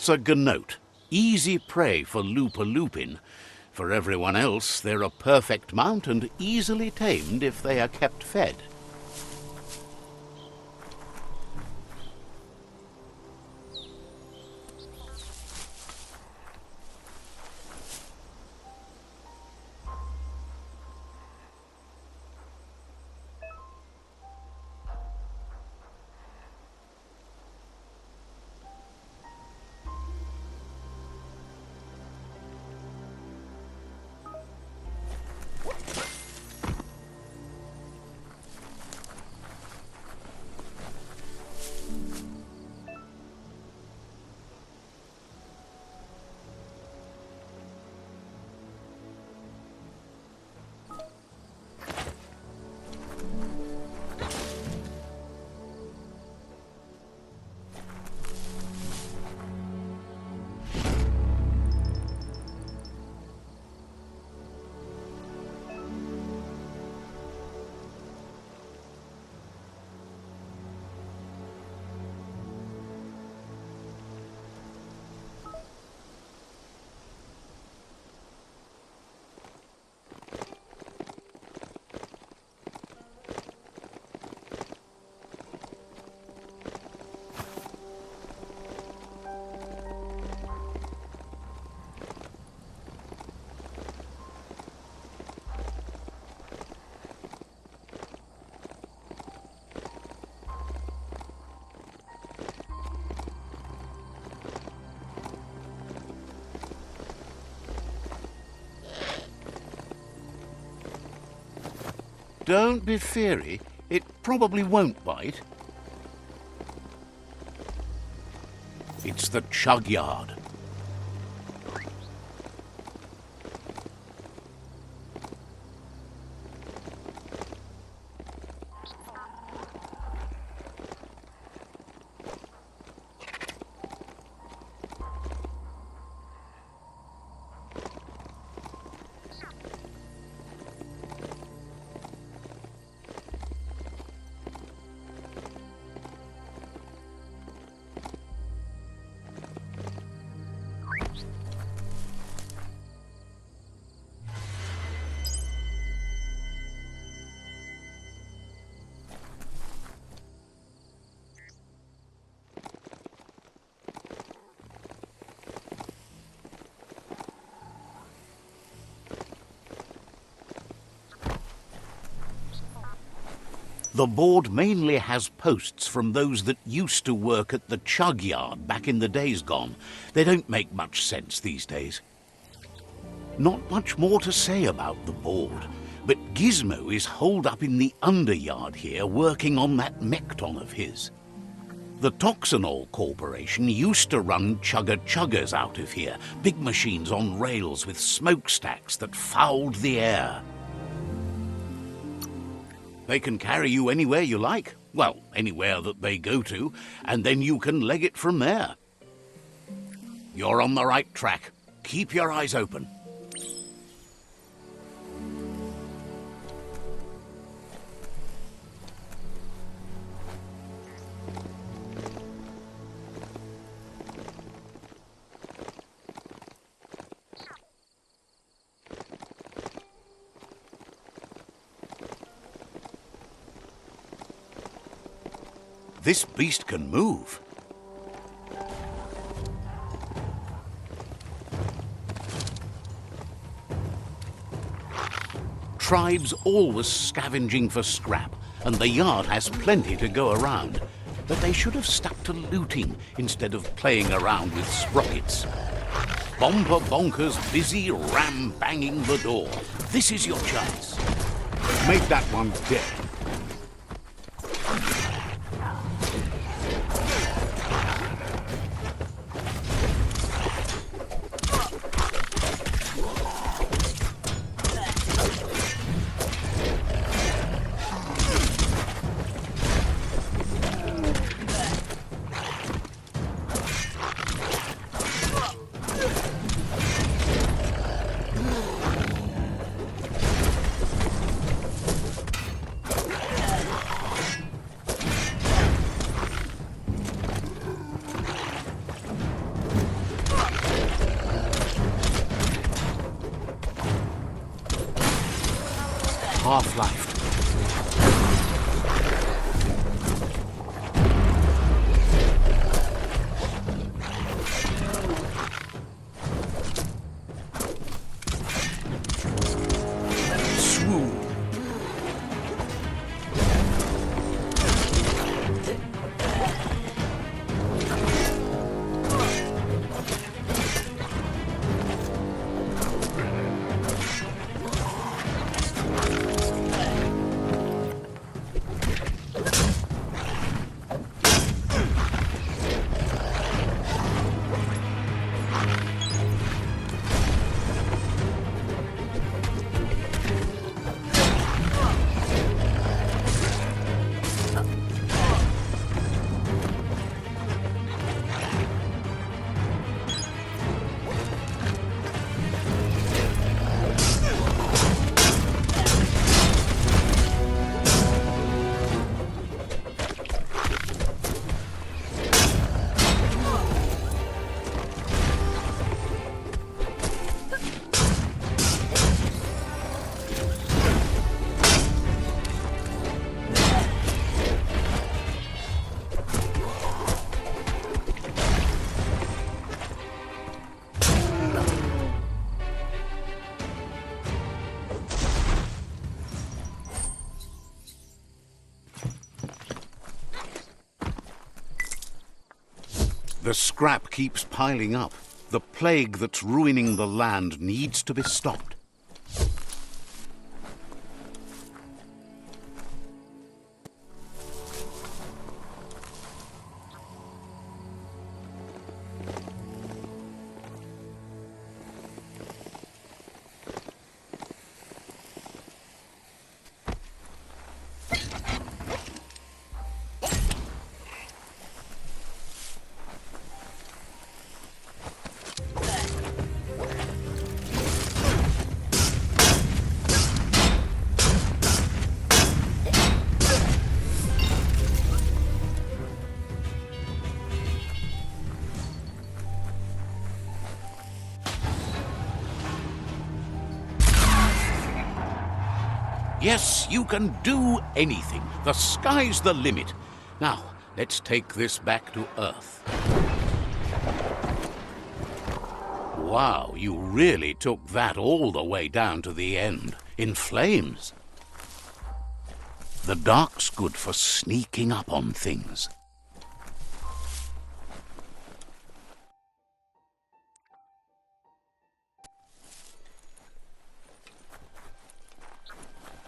That's a gnote. Easy prey for Lupin. For everyone else, they're a perfect mount and easily tamed if they are kept fed. Don't be feary. It probably won't bite. It's the chug yard. The board mainly has posts from those that used to work at the chug yard back in the days gone. They don't make much sense these days. Not much more to say about the board, but Gizmo is holed up in the underyard here working on that Mekton of his. The Toxanol Corporation used to run chugger-chuggers out of here, big machines on rails with smokestacks that fouled the air. They can carry you anywhere you like, well, anywhere that they go to, and then you can leg it from there. You're on the right track. Keep your eyes open. This beast can move. Tribes always scavenging for scrap, and the yard has plenty to go around. But they should have stuck to looting instead of playing around with sprockets. Bompa Bonker's busy ram-banging the door. This is your chance. Make that one dead. half-life. The scrap keeps piling up. The plague that's ruining the land needs to be stopped. Yes, you can do anything. The sky's the limit. Now, let's take this back to Earth. Wow, you really took that all the way down to the end, in flames. The dark's good for sneaking up on things.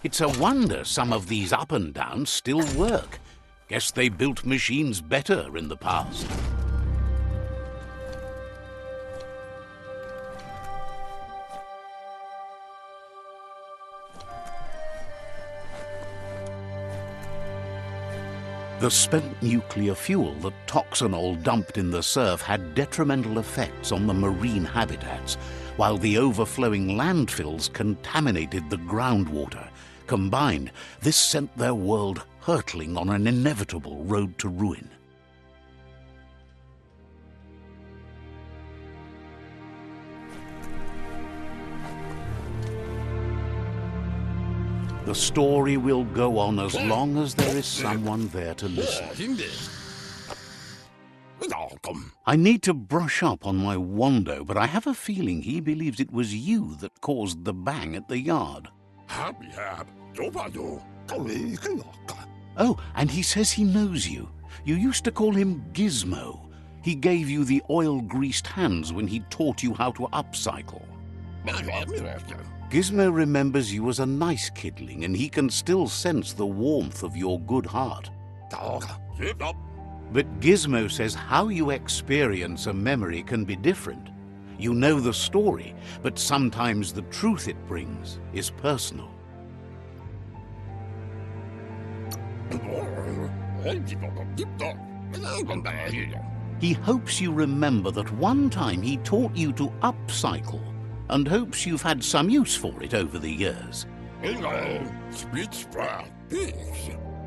It's a wonder some of these up and downs still work. Guess they built machines better in the past. The spent nuclear fuel that Toxanol dumped in the surf had detrimental effects on the marine habitats, while the overflowing landfills contaminated the groundwater. Combined, this sent their world hurtling on an inevitable road to ruin. The story will go on as long as there is someone there to listen. I need to brush up on my Wando, but I have a feeling he believes it was you that caused the bang at the yard. Oh, and he says he knows you. You used to call him Gizmo. He gave you the oil-greased hands when he taught you how to upcycle. Gizmo remembers you as a nice kidling, and he can still sense the warmth of your good heart. But Gizmo says how you experience a memory can be different. You know the story, but sometimes the truth it brings is personal. He hopes you remember that one time he taught you to upcycle, and hopes you've had some use for it over the years.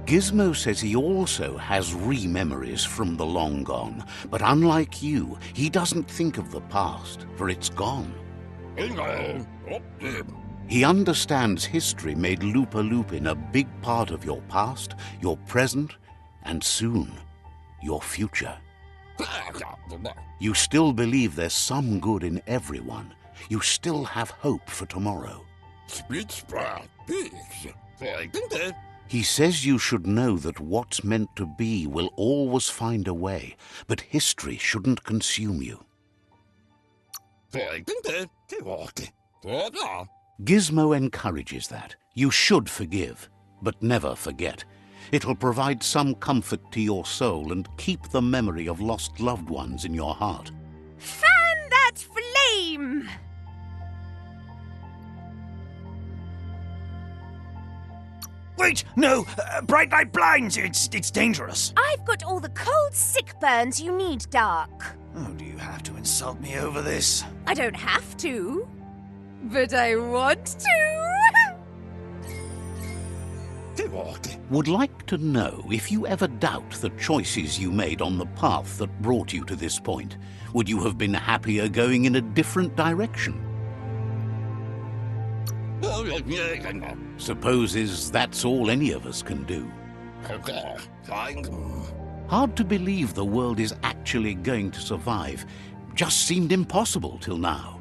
Gizmo says he also has re-memories from the long gone, but unlike you, he doesn't think of the past, for it's gone. He understands history made Loopa Loopin a big part of your past, your present, and soon, your future. You still believe there's some good in everyone. You still have hope for tomorrow. He says you should know that what's meant to be will always find a way, but history shouldn't consume you. Gizmo encourages that. You should forgive, but never forget. It'll provide some comfort to your soul and keep the memory of lost loved ones in your heart. Fan that flame! Wait, no! Bright light blinds! It's dangerous! I've got all the cold sick burns you need, Dark. Oh, do you have to insult me over this? I don't have to, but I want to. Would like to know if you ever doubt the choices you made on the path that brought you to this point. Would you have been happier going in a different direction? Supposes that's all any of us can do. Hard to believe the world is actually going to survive. Just seemed impossible till now.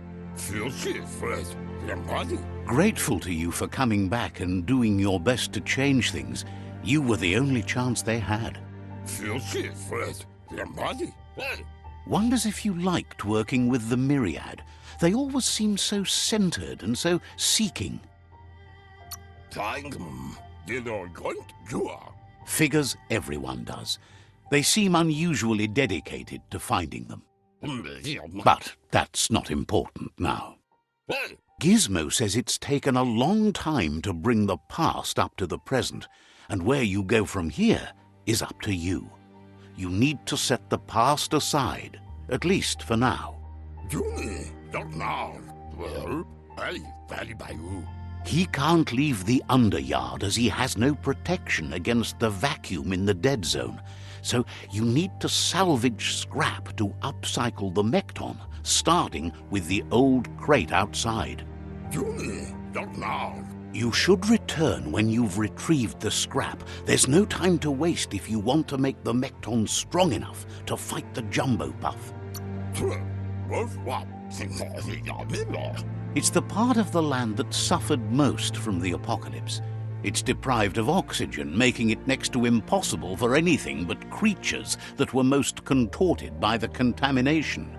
Grateful to you for coming back and doing your best to change things. You were the only chance they had. Wonders if you liked working with the Myriad. They always seemed so centered and so seeking. Figures everyone does. They seem unusually dedicated to finding them. But that's not important now. Gizmo says it's taken a long time to bring the past up to the present, and where you go from here is up to you. You need to set the past aside, at least for now. He can't leave the underyard as he has no protection against the vacuum in the dead zone, so you need to salvage scrap to upcycle the Mekton, starting with the old crate outside. You should return when you've retrieved the scrap. There's no time to waste if you want to make the Mekton strong enough to fight the Jumbo Puff. It's the part of the land that suffered most from the apocalypse. It's deprived of oxygen, making it next to impossible for anything but creatures that were most contorted by the contamination.